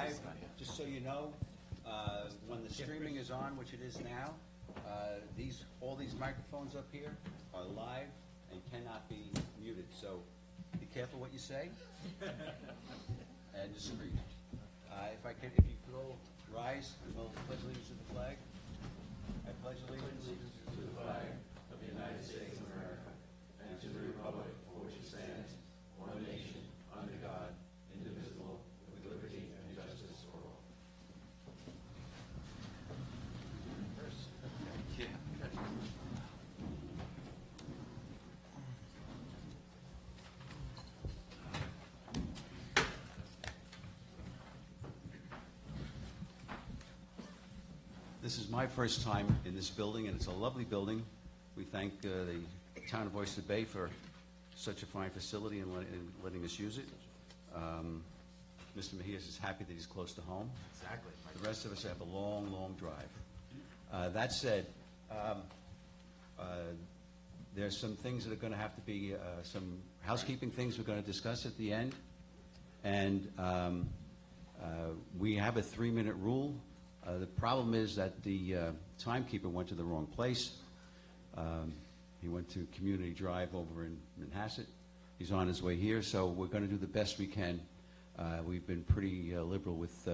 live, just so you know, when the streaming is on, which it is now, all these microphones up here are live and cannot be muted, so be careful what you say and discreet. If you could all rise, and we'll pledge allegiance to the flag. I pledge allegiance to the flag of the United States of America and to the republic for which it stands, one nation, under God, indivisible, with liberty and justice for all. This is my first time in this building, and it's a lovely building. We thank the town of Oyster Bay for such a fine facility and letting us use it. Mr. Mejias is happy that he's close to home. Exactly. The rest of us have a long, long drive. That said, there's some things that are going to have to be, some housekeeping things we're going to discuss at the end. And we have a 3-minute rule. The problem is that the timekeeper went to the wrong place. He went to Community Drive over in Manhasset. He's on his way here, so we're going to do the best we can. We've been pretty liberal with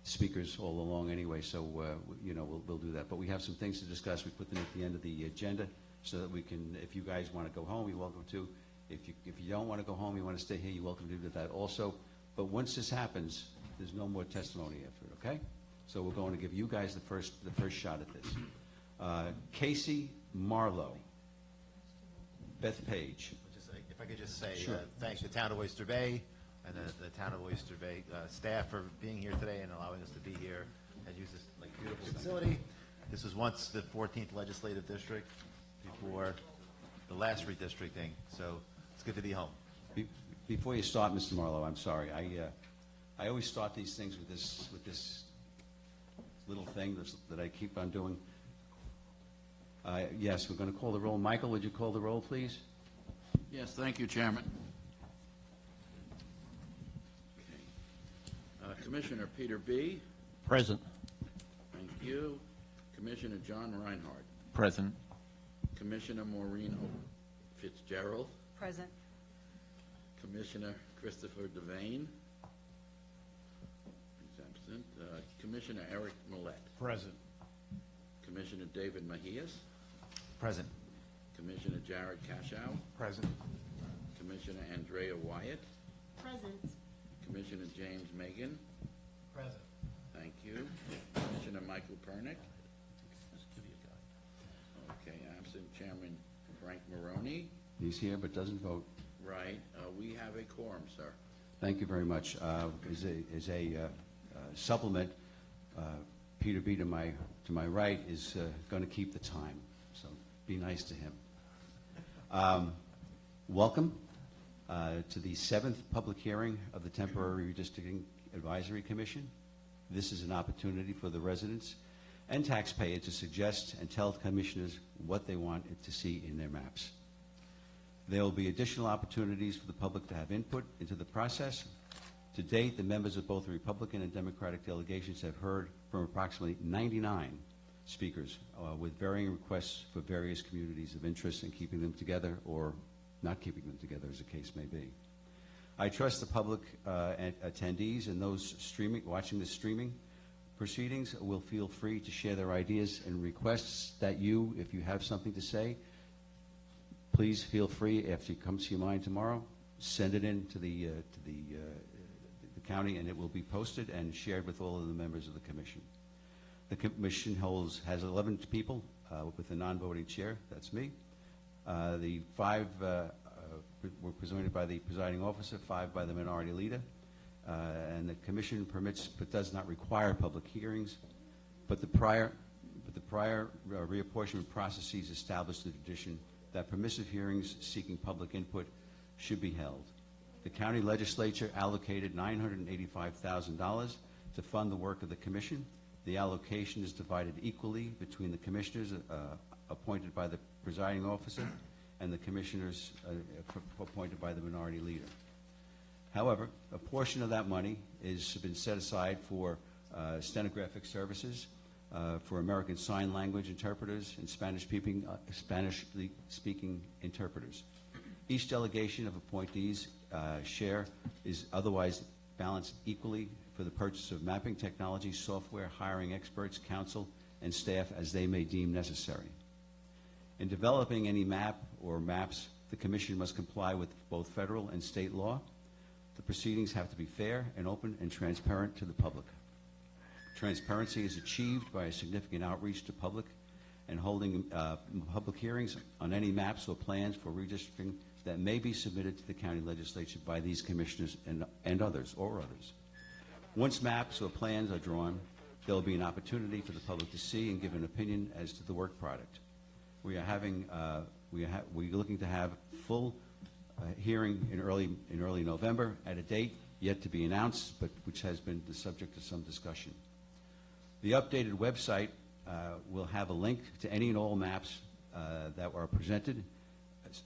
speakers all along anyway, so we'll do that. But we have some things to discuss. We put them at the end of the agenda so that we can, if you guys want to go home, you're welcome to. If you don't want to go home, you want to stay here, you're welcome to do that also. But once this happens, there's no more testimony after it, okay? So we're going to give you guys the first shot at this. Casey Marlowe. Beth Page. If I could just say, Sure. thank the town of Oyster Bay and the town of Oyster Bay staff for being here today and allowing us to be here and use this beautiful facility. This was once the 14th legislative district before the last redistricting, so it's good to be home. Before you start, Mr. Marlowe, I'm sorry. I always start these things with this little thing that I keep on doing. Yes, we're going to call the roll. Michael, would you call the roll, please? Yes, thank you, Chairman. Okay. Commissioner Peter B. Present. Thank you. Commissioner John Reinhardt. Present. Commissioner Maureen Fitzgerald. Present. Commissioner Christopher Devane. He's absent. Commissioner Eric Millett. Present. Commissioner David Mejias. Present. Commissioner Jared Cashow. Present. Commissioner Andrea Wyatt. Present. Commissioner James Megan. Present. Thank you. Commissioner Michael Pernick. Okay, absent. Chairman Frank Maroney. He's here but doesn't vote. Right. We have a quorum, sir. Thank you very much. As a supplement, Peter B. to my right is going to keep the time, so be nice to him. Welcome to the 7th public hearing of the Temporary Redistricting Advisory Commission. This is an opportunity for the residents and taxpayers to suggest and tell commissioners what they want to see in their maps. There will be additional opportunities for the public to have input into the process. To date, the members of both the Republican and Democratic delegations have heard from approximately 99 speakers with varying requests for various communities of interest in keeping them together or not keeping them together, as the case may be. I trust the public attendees and those watching the streaming proceedings will feel free to share their ideas and requests that you, if you have something to say, please feel free, after it comes to your mind tomorrow, send it in to the county, and it will be posted and shared with all of the members of the commission. The commission has 11 people with a non-voting chair. That's me. The 5 were presented by the presiding officer, 5 by the minority leader, and the commission permits but does not require public hearings. But the prior reapportionment processes established the tradition that permissive hearings seeking public input should be held. The county legislature allocated $985,000 to fund the work of the commission. The allocation is divided equally between the commissioners appointed by the presiding officer and the commissioners appointed by the minority leader. However, a portion of that money has been set aside for stenographic services, for American Sign Language interpreters and Spanish-speaking interpreters. Each delegation of appointees' share is otherwise balanced equally for the purchase of mapping technology, software, hiring experts, counsel, and staff as they may deem necessary. In developing any map or maps, the Commission must comply with both federal and state law. The proceedings have to be fair and open and transparent to the public. Transparency is achieved by a significant outreach to public and holding public hearings on any maps or plans for redistricting that may be submitted to the county legislature by these commissioners and others. Once maps or plans are drawn, there will be an opportunity for the public to see and give an opinion as to the work product. We are looking to have full hearing in early November at a date yet to be announced, but which has been the subject of some discussion. The updated website will have a link to any and all maps that are presented,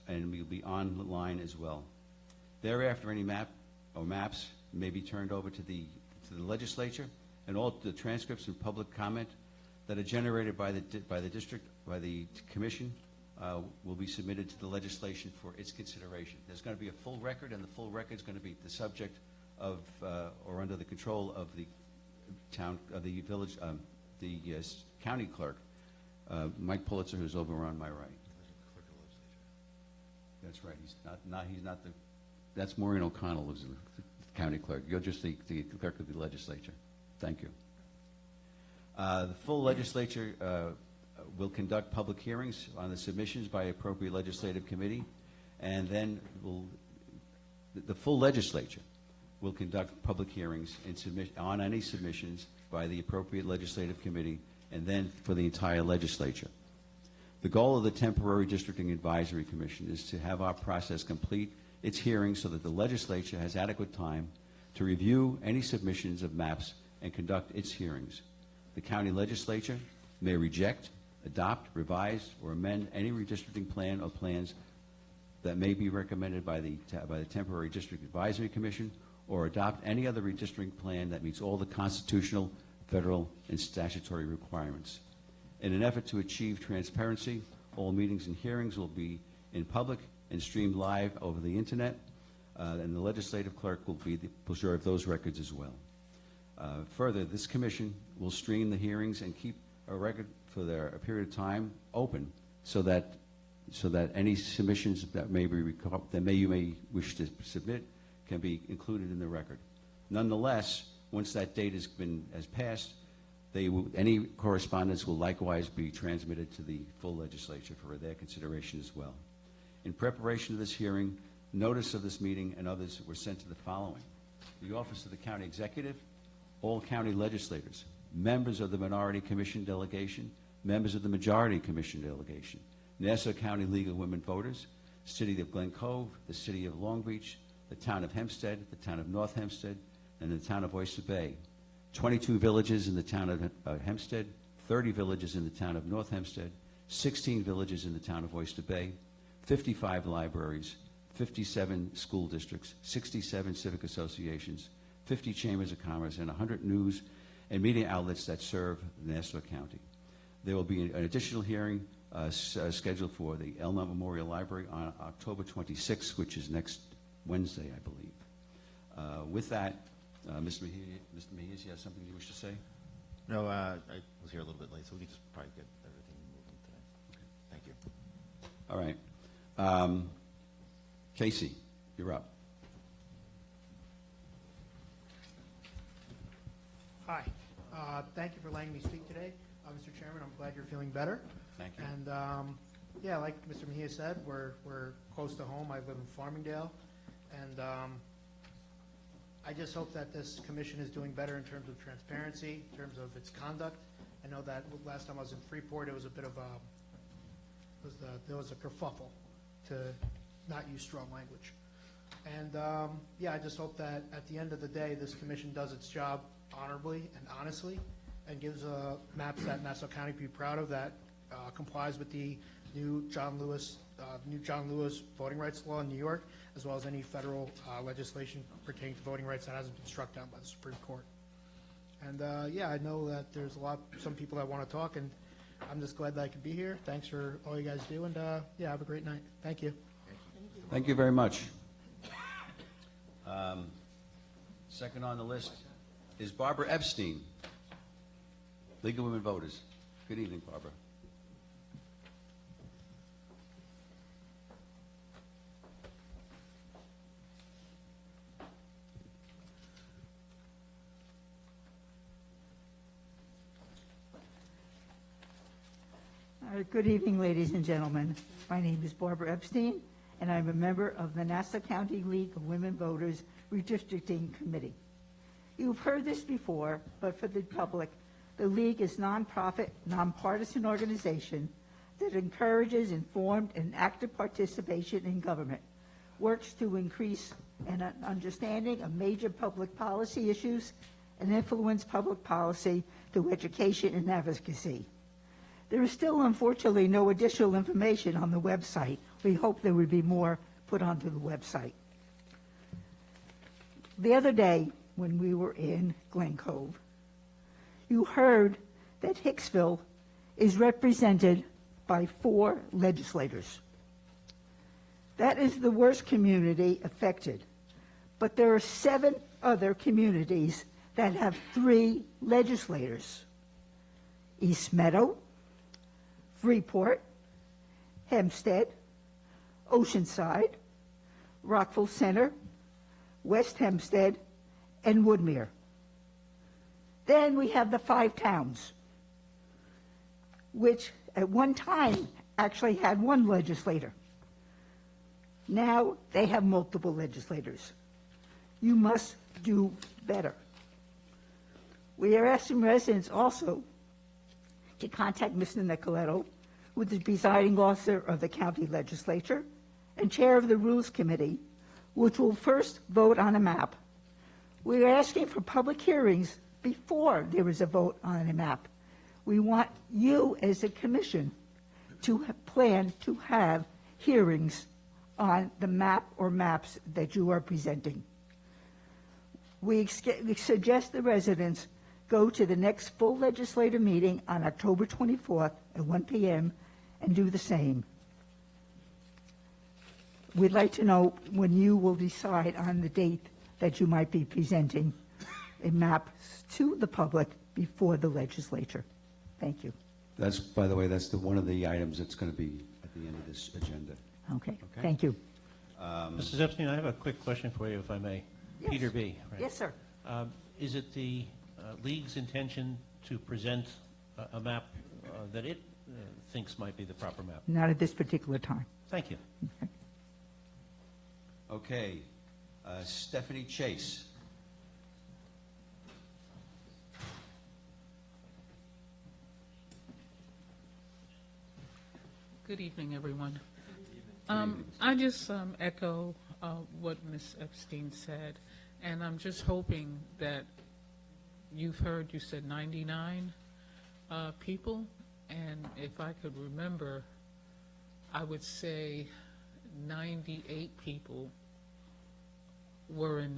and will be online as well. Thereafter, any map or maps may be turned over to the legislature, and all the transcripts and public comment that are generated by the commission will be submitted to the legislation for its consideration. There's going to be a full record, and the full record is going to be the subject of or under the control of the county clerk, Mike Pulitzer, who's over on my right. That's right. He's not the. That's Maureen O'Connell, who's the county clerk. You're just the clerk of the legislature. Thank you. The full legislature will conduct public hearings on the submissions by appropriate legislative committee, and then the full legislature will conduct public hearings on any submissions by the appropriate legislative committee, and then for the entire legislature. The goal of the Temporary Districting Advisory Commission is to have our process complete its hearings so that the legislature has adequate time to review any submissions of maps and conduct its hearings. The county legislature may reject, adopt, revise, or amend any redistricting plan or plans that may be recommended by the Temporary District Advisory Commission, or adopt any other redistricting plan that meets all the constitutional, federal, and statutory requirements. In an effort to achieve transparency, all meetings and hearings will be in public and streamed live over the internet, and the legislative clerk will preserve those records as well. Further, this commission will stream the hearings and keep a record for a period of time open, so that any submissions that you may wish to submit can be included in the record. Nonetheless, once that date has passed, any correspondence will likewise be transmitted to the full legislature for their consideration as well. In preparation of this hearing, notice of this meeting and others were sent to the following: the Office of the County Executive, all county legislators, members of the Minority Commission delegation, members of the Majority Commission delegation, Nassau County League of Women Voters, City of Glen Cove, the City of Long Beach, the Town of Hempstead, the Town of North Hempstead, and the Town of Oyster Bay. 22 villages in the Town of Hempstead, 30 villages in the Town of North Hempstead, 16 villages in the Town of Oyster Bay, 55 libraries, 57 school districts, 67 civic associations, 50 chambers of commerce, and 100 news and media outlets that serve Nassau County. There will be an additional hearing scheduled for the Elmont Memorial Library on October 26th, which is next Wednesday, I believe. With that, Mr. Mejias, you have something you wish to say? No, I was here a little bit late, so we can just probably get everything moving today. Thank you. All right. Casey, you're up. Hi. Thank you for letting me speak today. Mr. Chairman, I'm glad you're feeling better. Thank you. And yeah, like Mr. Mejia said, we're close to home. I live in Farmingdale. And I just hope that this commission is doing better in terms of transparency, in terms of its conduct. I know that last time I was in Freeport, it was a bit of there was a kerfuffle, to not use strong language. And yeah, I just hope that at the end of the day, this commission does its job honorably and honestly, and gives maps that Nassau County be proud of, that complies with the new John Lewis voting rights law in New York, as well as any federal legislation pertaining to voting rights that hasn't been struck down by the Supreme Court. And yeah, I know that there's some people that want to talk, and I'm just glad that I could be here. Thanks for all you guys do, and yeah, have a great night. Thank you. Thank you very much. Second on the list is Barbara Epstein, League of Women Voters. Good evening, Barbara. Good evening, ladies and gentlemen. My name is Barbara Epstein, and I'm a member of the Nassau County League of Women Voters Redistricting Committee. You've heard this before, but for the public, the League is a nonprofit, nonpartisan organization that encourages informed and active participation in government, works to increase an understanding of major public policy issues, and influence public policy through education and advocacy. There is still, unfortunately, no additional information on the website. We hope there would be more put onto the website. The other day, when we were in Glen Cove, you heard that Hicksville is represented by 4 legislators. That is the worst community affected. But there are 7 other communities that have 3 legislators. East Meadow, Freeport, Hempstead, Oceanside, Rockville Center, West Hempstead, and Woodmere. Then we have the 5 towns, which at one time actually had 1 legislator. Now they have multiple legislators. You must do better. We are asking residents also to contact Mr. Nicoletto, who is the presiding officer of the county legislature and chair of the Rules Committee, which will first vote on a map. We are asking for public hearings before there is a vote on a map. We want you as a commission to plan to have hearings on the map or maps that you are presenting. We suggest the residents go to the next full legislative meeting on October 24th at 1 p.m. and do the same. We'd like to know when you will decide on the date that you might be presenting a map to the public before the legislature. Thank you. That's, by the way, that's one of the items that's going to be at the end of this agenda. Okay, Okay. thank you. Mrs. Epstein, I have a quick question for you, if I may. Yes. Peter B., right? Yes, sir. Is it the League's intention to present a map that it thinks might be the proper map? Not at this particular time. Thank you. Okay. Stephanie Chase. Good evening, everyone. I just echo what Ms. Epstein said, and I'm just hoping that you said 99 people, and if I could remember, I would say 98 people were in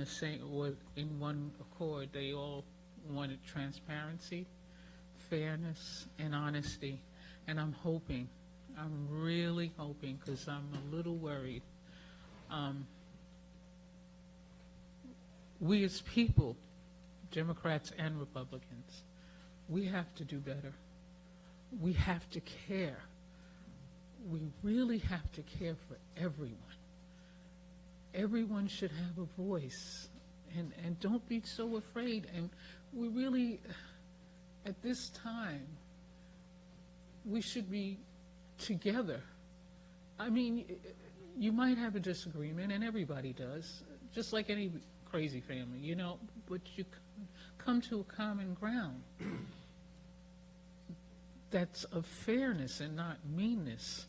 one accord. They all wanted transparency, fairness, and honesty, and I'm really hoping, because I'm a little worried. We as people, Democrats and Republicans, we have to do better. We have to care. We really have to care for everyone. Everyone should have a voice, and don't be so afraid. And we really, at this time, we should be together. I mean, you might have a disagreement, and everybody does, just like any crazy family, but you come to a common ground that's of fairness and not meanness.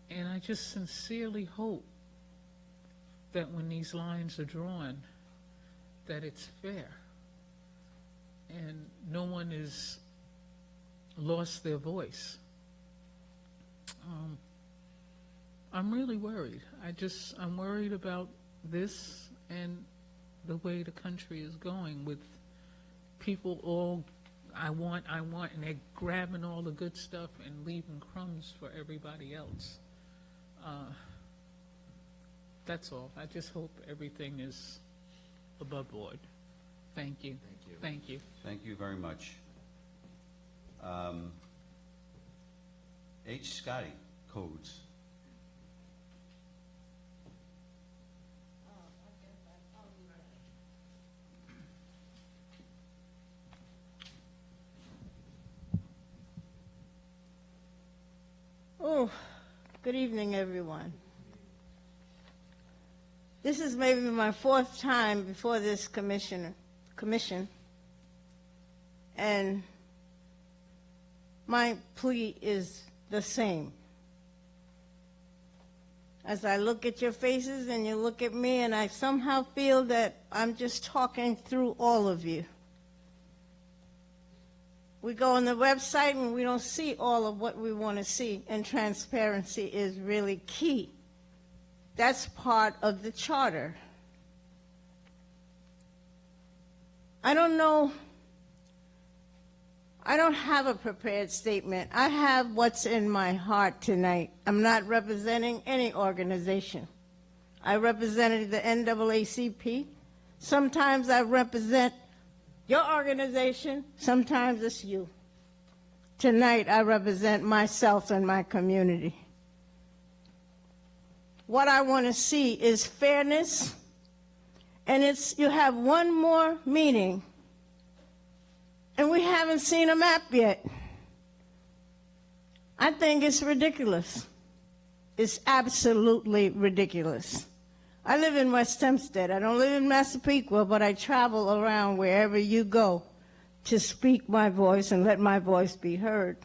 And I just sincerely hope that when these lines are drawn, that it's fair and no one has lost their voice. I'm really worried. I'm worried about this and the way the country is going with people all, I want, and they're grabbing all the good stuff and leaving crumbs for everybody else. That's all. I just hope everything is above board. Thank you. Thank you. Thank you. Thank you very much. H. Scotty, codes. Oh, good evening, everyone. This is maybe my fourth time before this commission, and my plea is the same. As I look at your faces and you look at me, and I somehow feel that I'm just talking through all of you. We go on the website and we don't see all of what we want to see, and transparency is really key. That's part of the charter. I don't know. I don't have a prepared statement. I have what's in my heart tonight. I'm not representing any organization. I represented the NAACP. Sometimes I represent your organization, sometimes it's you. Tonight, I represent myself and my community. What I want to see is fairness, and you have one more meeting, and we haven't seen a map yet. I think it's ridiculous. It's absolutely ridiculous. I live in West Hempstead. I don't live in Massapequa, but I travel around wherever you go to speak my voice and let my voice be heard.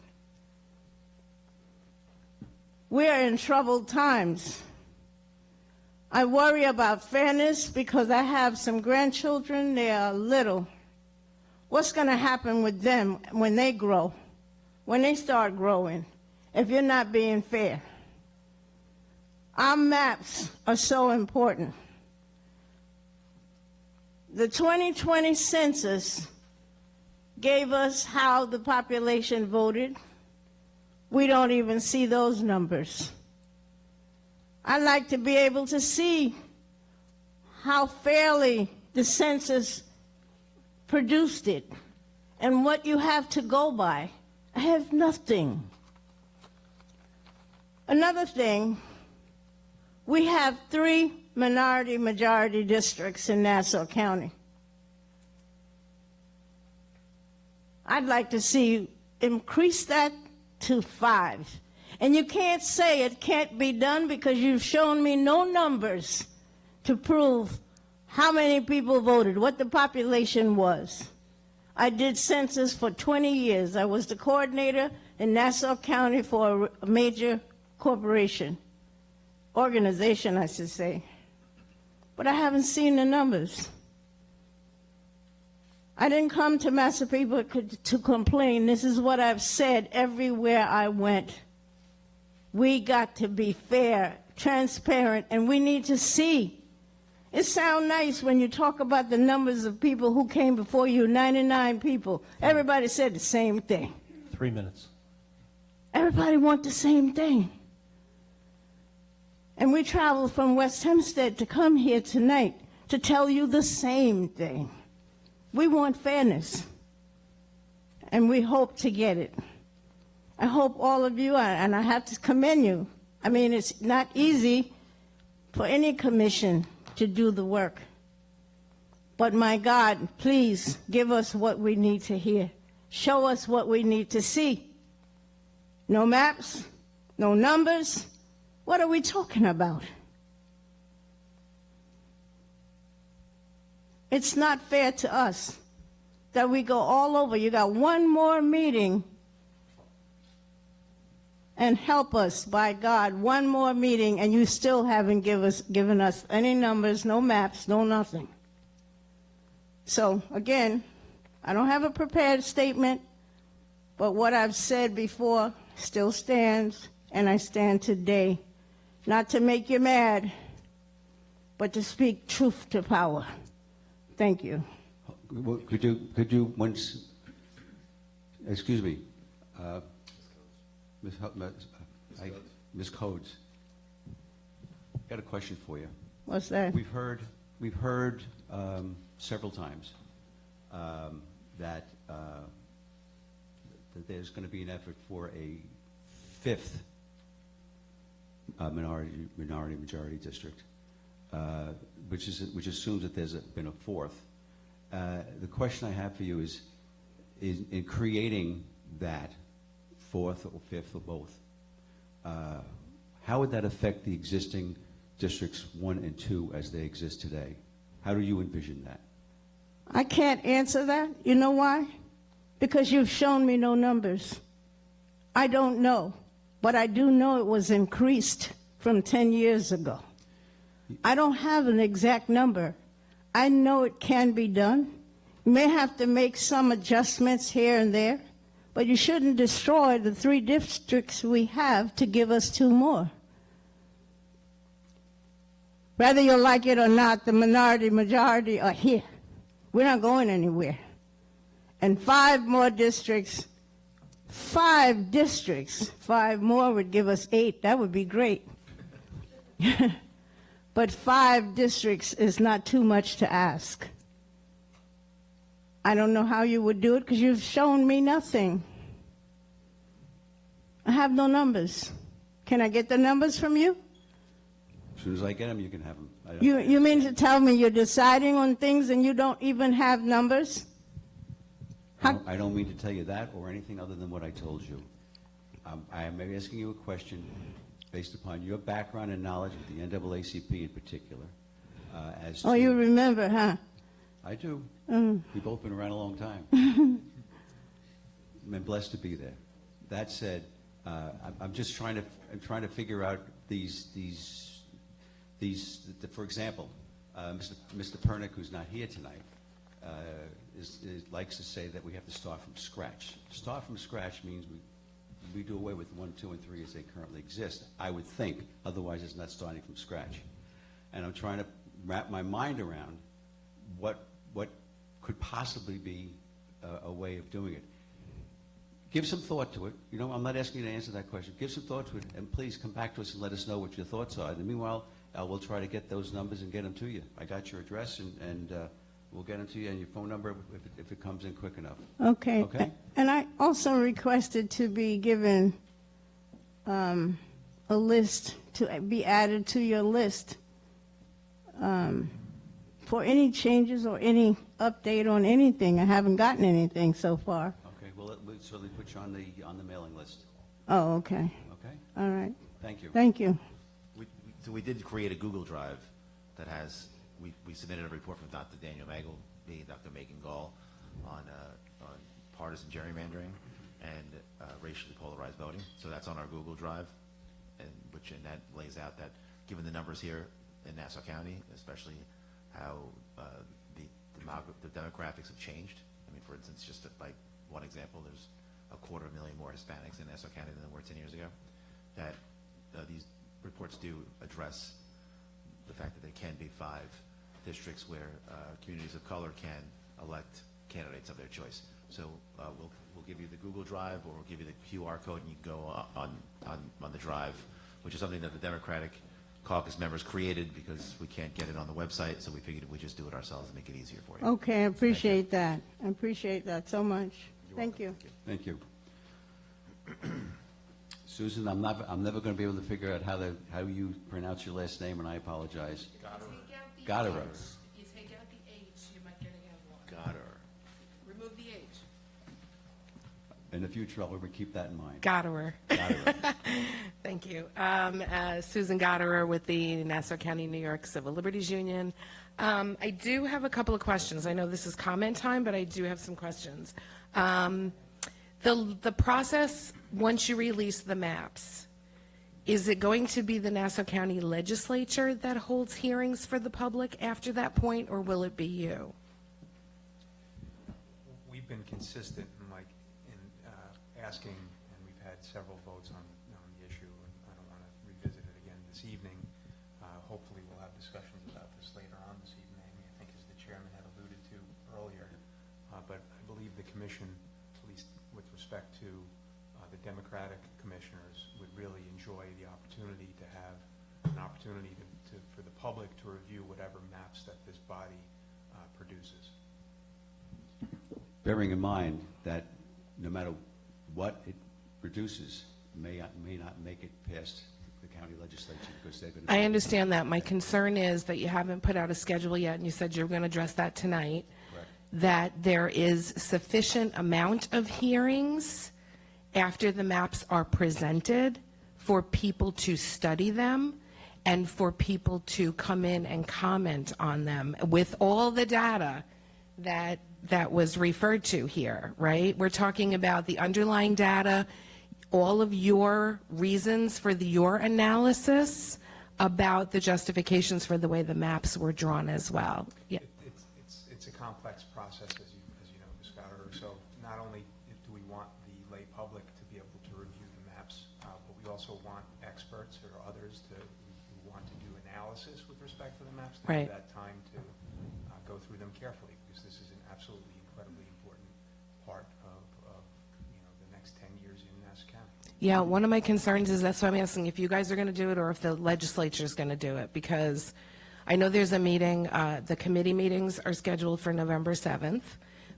We are in troubled times. I worry about fairness because I have some grandchildren. They are little. What's going to happen with them when they grow, when they start growing, if you're not being fair? Our maps are so important. The 2020 census gave us how the population voted. We don't even see those numbers. I'd like to be able to see how fairly the census produced it and what you have to go by. I have nothing. Another thing, we have 3 minority-majority districts in Nassau County. I'd like to see you increase that to 5. And you can't say it can't be done because you've shown me no numbers to prove how many people voted, what the population was. I did census for 20 years. I was the coordinator in Nassau County for a major corporation. Organization, I should say. But I haven't seen the numbers. I didn't come to Massapequa to complain. This is what I've said everywhere I went. We got to be fair, transparent, and we need to see. It sounds nice when you talk about the numbers of people who came before you, 99 people. Everybody said the same thing. 3 minutes. Everybody want the same thing. And we traveled from West Hempstead to come here tonight to tell you the same thing. We want fairness, and we hope to get it. I hope all of you, and I have to commend you. I mean, it's not easy for any commission to do the work. But my God, please give us what we need to hear. Show us what we need to see. No maps, no numbers. What are we talking about? It's not fair to us that we go all over. You got one more meeting, and help us, by God, one more meeting, and you still haven't given us any numbers, no maps, no nothing. So, again, I don't have a prepared statement, but what I've said before still stands. and I stand today, not to make you mad, but to speak truth to power. Thank you. Well, could you once, excuse me, Ms. Codes, got a question for you. What's that? We've heard several times that there's going to be an effort for a fifth minority-majority district, which assumes that there's been a fourth. The question I have for you is in creating that fourth or fifth or both, how would that affect the existing districts 1 and 2 as they exist today? How do you envision that? I can't answer that. You know why? Because you've shown me no numbers. I don't know, but I do know it was increased from 10 years ago. I don't have an exact number. I know it can be done. You may have to make some adjustments here and there, but you shouldn't destroy the 3 districts we have to give us 2 more. Whether you like it or not, the majority are here. We're not going anywhere. And 5 more districts, 5 districts, 5 more would give us 8. That would be great. But 5 districts is not too much to ask. I don't know how you would do it because you've shown me nothing. I have no numbers. Can I get the numbers from you? As soon as I get them, you can have them. You mean to tell me you're deciding on things and you don't even have numbers? I don't mean to tell you that or anything other than what I told you. I am asking you a question based upon your background and knowledge of the NAACP in particular. Oh, you remember, huh? I do. We've both been around a long time. I'm blessed to be there. That said, I'm just trying to figure out these. For example, Mr. Pernick, who's not here tonight, likes to say that we have to start from scratch. Start from scratch means we do away with 1, 2, and 3 as they currently exist, I would think. Otherwise, it's not starting from scratch. And I'm trying to wrap my mind around what could possibly be a way of doing it. Give some thought to it. You know, I'm not asking you to answer that question. Give some thought to it, and please come back to us and let us know what your thoughts are. And meanwhile, we'll try to get those numbers and get them to you. I got your address, and we'll get them to you and your phone number if it comes in quick enough. Okay. Okay? And I also requested to be given a list, to be added to your list for any changes or any update on anything. I haven't gotten anything so far. Okay, well, we'll certainly put you on the mailing list. Oh, okay. Okay? All right. Thank you. Thank you. So we did create a Google Drive that has, we submitted a report from Dr. Daniel Magel, me and Dr. Megan Gall on partisan gerrymandering and racially polarized voting. So that's on our Google Drive, and that lays out that, given the numbers here in Nassau County, especially how the demographics have changed. I mean, for instance, just like one example, there's 250,000 more Hispanics in Nassau County than there were 10 years ago. That these reports do address the fact that there can be 5 districts where communities of color can elect candidates of their choice. So we'll give you the Google Drive, or we'll give you the QR code, and you can go on the drive, which is something that the Democratic Caucus members created because we can't get it on the website, so we figured we'd just do it ourselves and make it easier for you. Okay, I appreciate that. I appreciate that so much. Thank you. Thank you. Susan, I'm never going to be able to figure out how you pronounce your last name, and I apologize. Goddard. If you take out the H, you might get a one. Goddard. Remove the H. In the future, I'll ever keep that in mind. Goddard. Goddard. Thank you. Susan Goddard with the Nassau County, New York Civil Liberties Union. I do have a couple of questions. I know this is comment time, but I do have some questions. The process, once you release the maps, is it going to be the Nassau County Legislature that holds hearings for the public after that point, or will it be you? We've been consistent, Mike, in asking, and we've had several votes on the issue, this evening. Hopefully, we'll have discussions about this later on this evening, I think as the chairman had alluded to earlier. But I believe the commission, at least with respect to the Democratic commissioners, would really enjoy the opportunity to have an opportunity for the public to review whatever maps that this body produces. Bearing in mind that no matter what it produces, may not make it past the county legislature because they're going to. I understand that. My concern is that you haven't put out a schedule yet, and you said you were going to address that tonight. Correct. That there is sufficient amount of hearings after the maps are presented for people to study them and for people to come in and comment on them with all the data that was referred to here, right? We're talking about the underlying data, all of your reasons for your analysis about the justifications for the way the maps were drawn as well. Yeah. It's a complex process, as you know, Ms. Scotto. So not only do we want the lay public to be able to review the maps, but we also want experts or others who want to do analysis with respect to the maps to Right. have that time to go through them carefully, because this is an absolutely incredibly important part of the next 10 years in Nassau County. Yeah, one of my concerns is, that's why I'm asking if you guys are going to do it or if the legislature is going to do it, because I know there's a meeting, the committee meetings are scheduled for November 7th.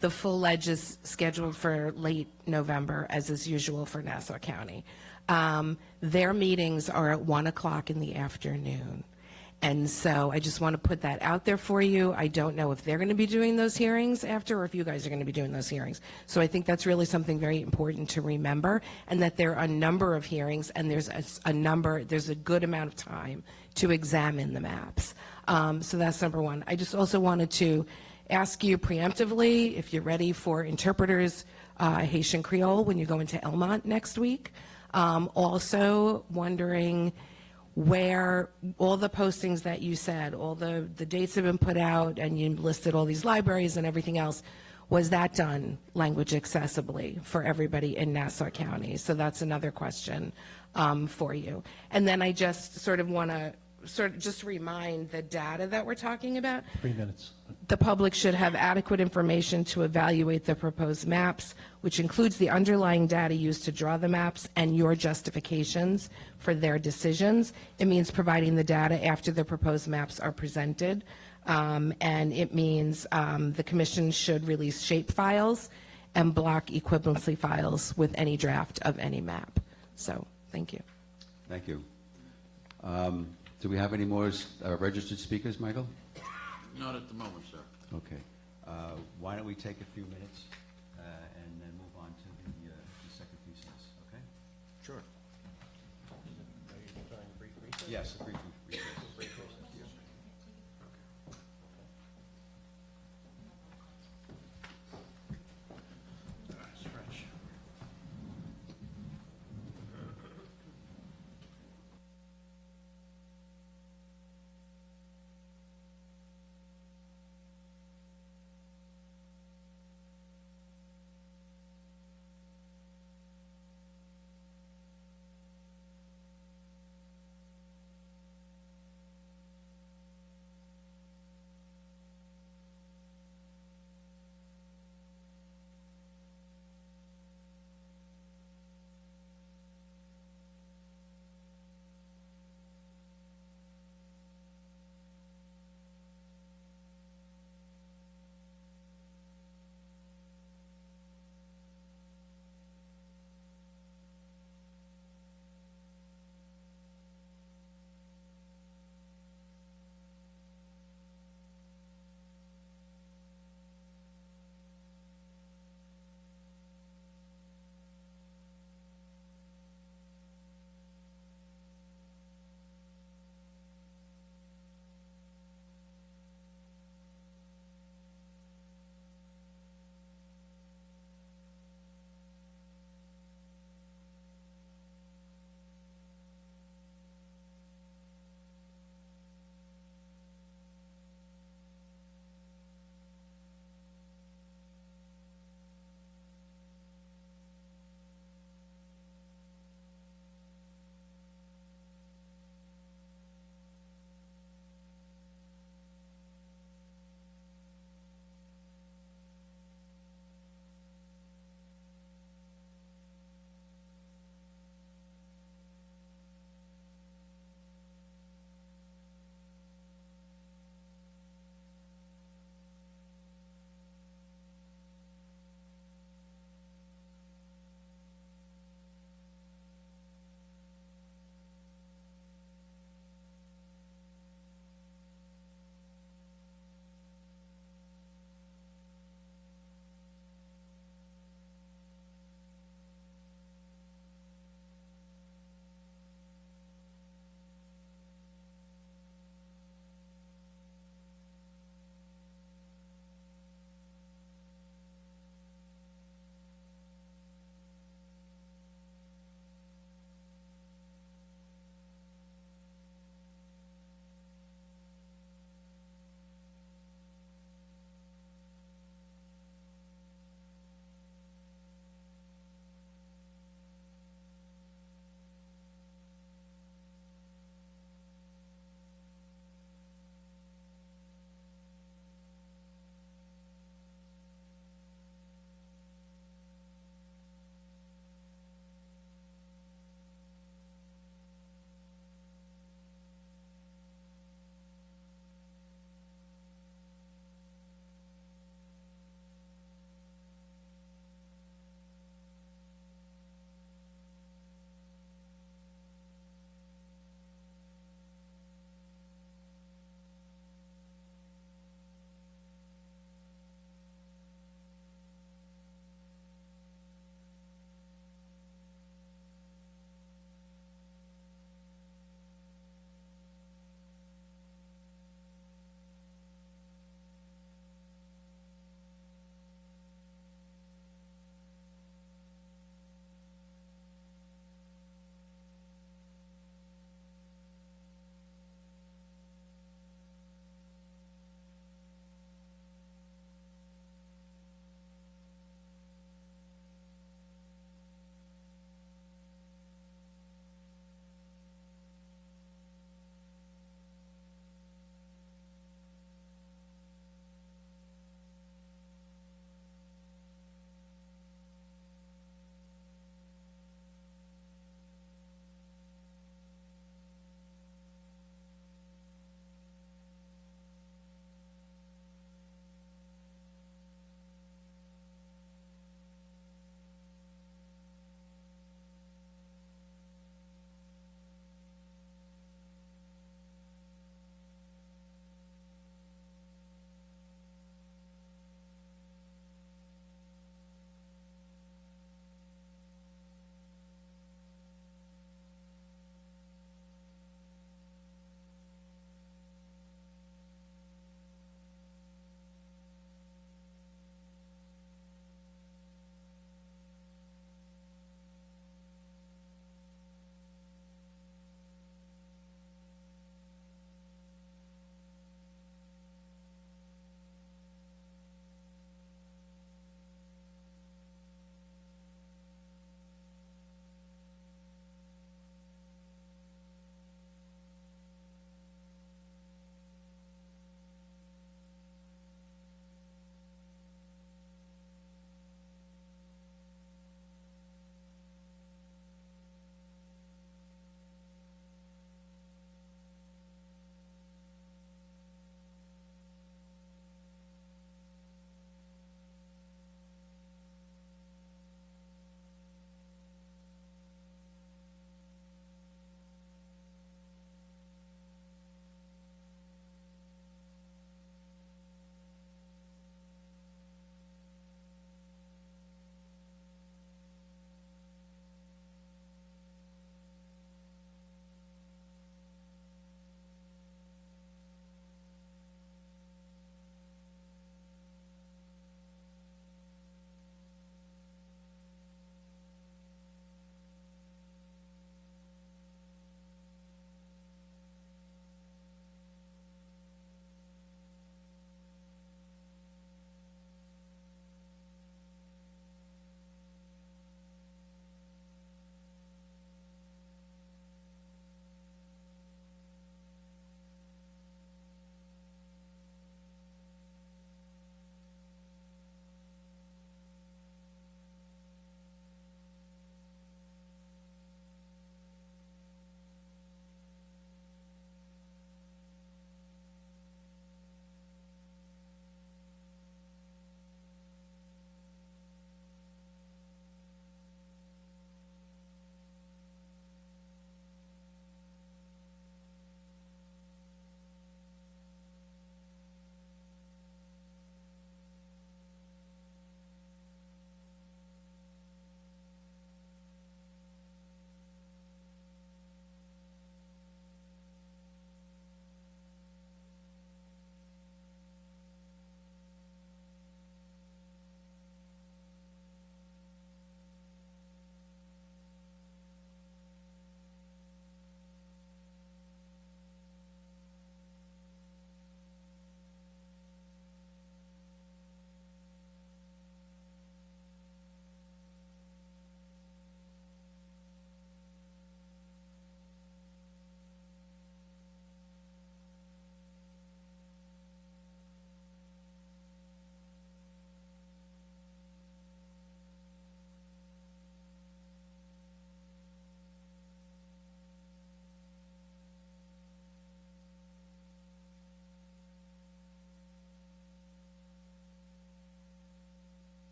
The full ledge is scheduled for late November, as is usual for Nassau County. Their meetings are at 1 o'clock in the afternoon. And so I just want to put that out there for you. I don't know if they're going to be doing those hearings after or if you guys are going to be doing those hearings. So I think that's really something very important to remember, and that there are a number of hearings and there's a good amount of time to examine the maps. So that's number one. I just also wanted to ask you preemptively if you're ready for interpreters, Haitian Creole, when you go into Elmont next week. Also wondering where all the postings that you said, all the dates have been put out, and you listed all these libraries and everything else, was that done language accessibly for everybody in Nassau County? So that's another question for you. And then I just sort of want to just remind the data that we're talking about. 3 minutes. The public should have adequate information to evaluate the proposed maps, which includes the underlying data used to draw the maps and your justifications for their decisions. It means providing the data after the proposed maps are presented. And it means the commission should release shape files and block equivalency files with any draft of any map. So, thank you. Thank you. Do we have any more registered speakers, Michael? Not at the moment, sir. Okay. Why don't we take a few minutes and then move on to the second recess, okay? Sure. Yes, a brief recess. Stretch.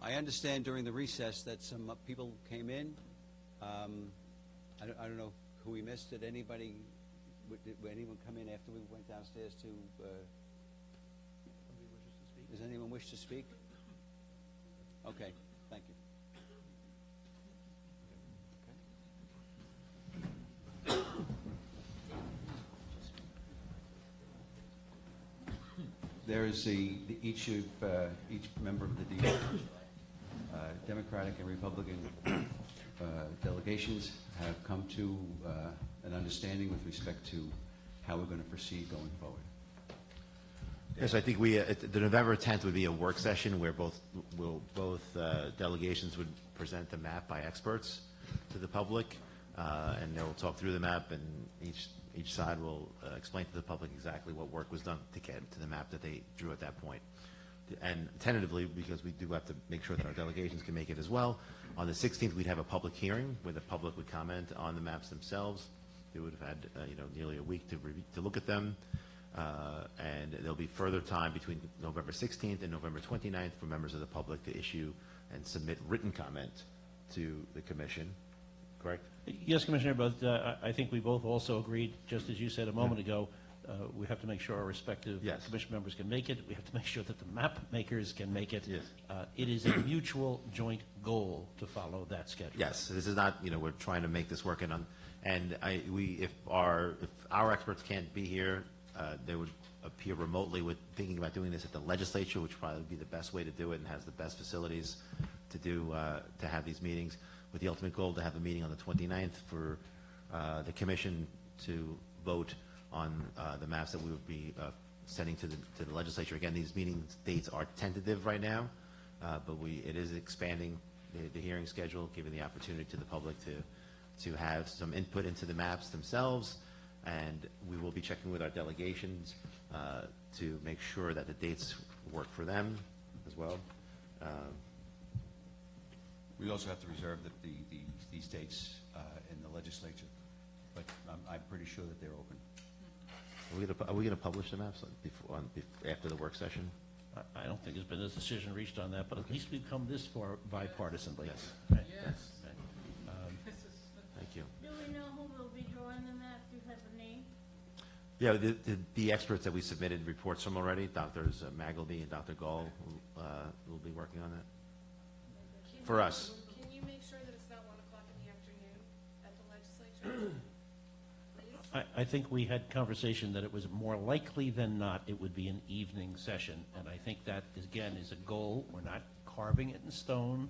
I understand during the recess that some people came in. I don't know who we missed. Did anybody, did anyone come in after we went downstairs to, does anyone wish to speak? Okay, thank you. There is each member of the Democratic and Republican delegations have come to an understanding with respect to how we're going to proceed going forward. Yes, I think the November 10th would be a work session where both delegations would present the map by experts to the public, and they'll talk through the map, and each side will explain to the public exactly what work was done to get to the map that they drew at that point. And tentatively, because we do have to make sure that our delegations can make it as well, on the 16th, we'd have a public hearing where the public would comment on the maps themselves. They would have had nearly a week to look at them. And there'll be further time between November 16th and November 29th for members of the public to issue and submit written comment to the commission, correct? Yes, Commissioner, but I think we both also agreed, just as you said a moment ago, we have to make sure our respective Yes. commission members can make it. We have to make sure that the map makers can make it. Yes. It is a mutual joint goal to follow that schedule. Yes, this is not, we're trying to make this work, if our experts can't be here, they would appear remotely with thinking about doing this at the legislature, which probably would be the best way to do it and has the best facilities to have these meetings, with the ultimate goal to have a meeting on the 29th for the commission to vote on the maps that we would be sending to the legislature. Again, these meeting dates are tentative right now, but it is expanding the hearing schedule, giving the opportunity to the public to have some input into the maps themselves, and we will be checking with our delegations to make sure that the dates work for them as well. We also have to reserve these dates in the legislature, but I'm pretty sure that they're open. Are we going to publish the maps after the work session? I don't think there's been a decision reached on that, but at least we've come this far bipartisanly. Yes. Right. Yes. Thank you. Do we know who will be drawing the map? Do you have a name? Yeah, the experts that we submitted reports from already, Drs. Magleby and Dr. Gall, will be working on that. For us. Can you make sure that it's not 1 o'clock in the afternoon at the legislature? I think we had conversation that it was more likely than not it would be an evening session, and I think that, again, is a goal. We're not carving it in stone.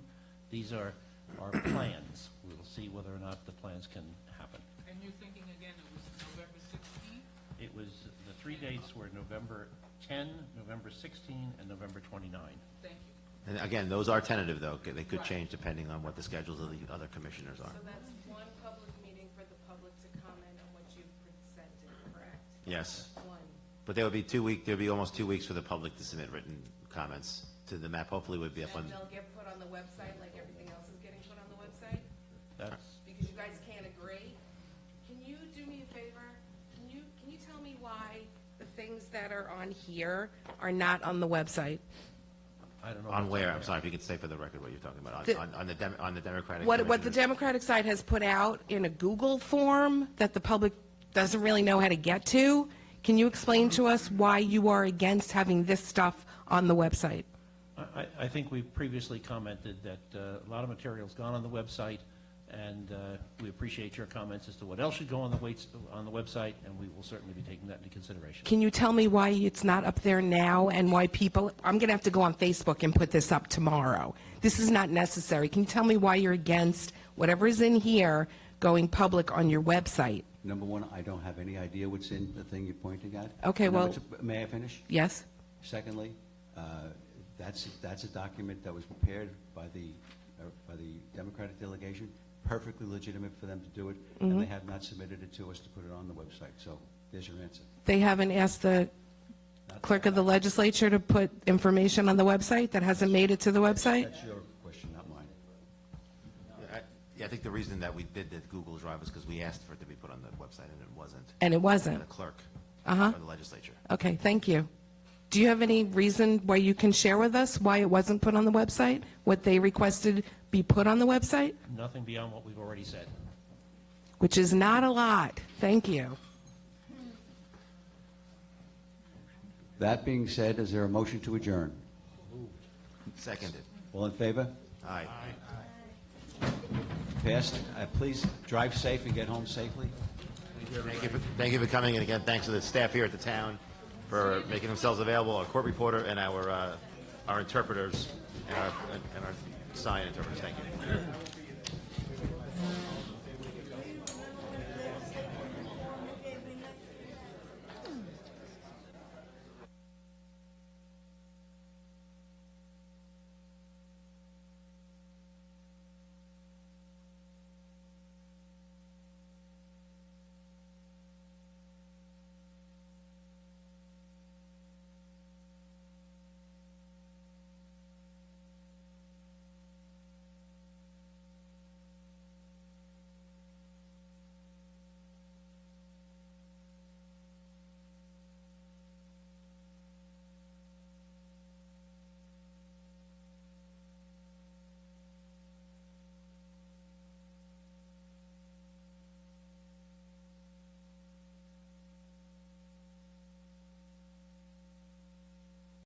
These are our plans. We will see whether or not the plans can happen. And you're thinking again, it was November 16th? It was, the three dates were November 10, November 16, and November 29. Thank you. And again, those are tentative, though. They could change depending on what the schedules of the other commissioners are. So that's one public meeting for the public to comment on what you've presented, correct? Yes. One. But there'll be almost 2 weeks for the public to submit written comments to the map. Hopefully, we'll be up on. And they'll get put on the website like everything else is getting put on the website? That's, Because you guys can't agree? Can you do me a favor? Can you tell me why the things that are on here are not on the website? I don't know. On what's where? there. I'm sorry, if you could say for the record what you're talking about. On the Democratic. What the commissioners? Democratic side has put out in a Google form that the public doesn't really know how to get to, can you explain to us why you are against having this stuff on the website? I think we previously commented that a lot of material's gone on the website, and we appreciate your comments as to what else should go on the website, and we will certainly be taking that into consideration. Can you tell me why it's not up there now and why people, I'm going to have to go on Facebook and put this up tomorrow. This is not necessary. Can you tell me why you're against whatever is in here going public on your website? Number one, I don't have any idea what's in the thing you're pointing at. Okay, Number well- two, may I finish? Yes? Secondly, that's a document that was prepared by the Democratic delegation, perfectly legitimate for them to do it, and they have not submitted it to us to put it on the website. So there's your answer. They haven't asked the clerk of the legislature to put information on the website that hasn't made it to the website? That's your question, not mine. I think the reason that we did the Google Drive was because we asked for it to be put on the website, and it wasn't. And it And wasn't? the clerk Uh-huh. for the legislature. Okay, thank you. Do you have any reason why you can share with us why it wasn't put on the website? What they requested be put on the website? Nothing beyond what we've already said. Which is not a lot. Thank you. That being said, is there a motion to adjourn? Seconded. All in favor? Aye. Passed. Please drive safe and get home safely. Thank you for coming, and again, thanks to the staff here at the town for making themselves available, our court reporter and our interpreters and our sign interpreters. Thank you.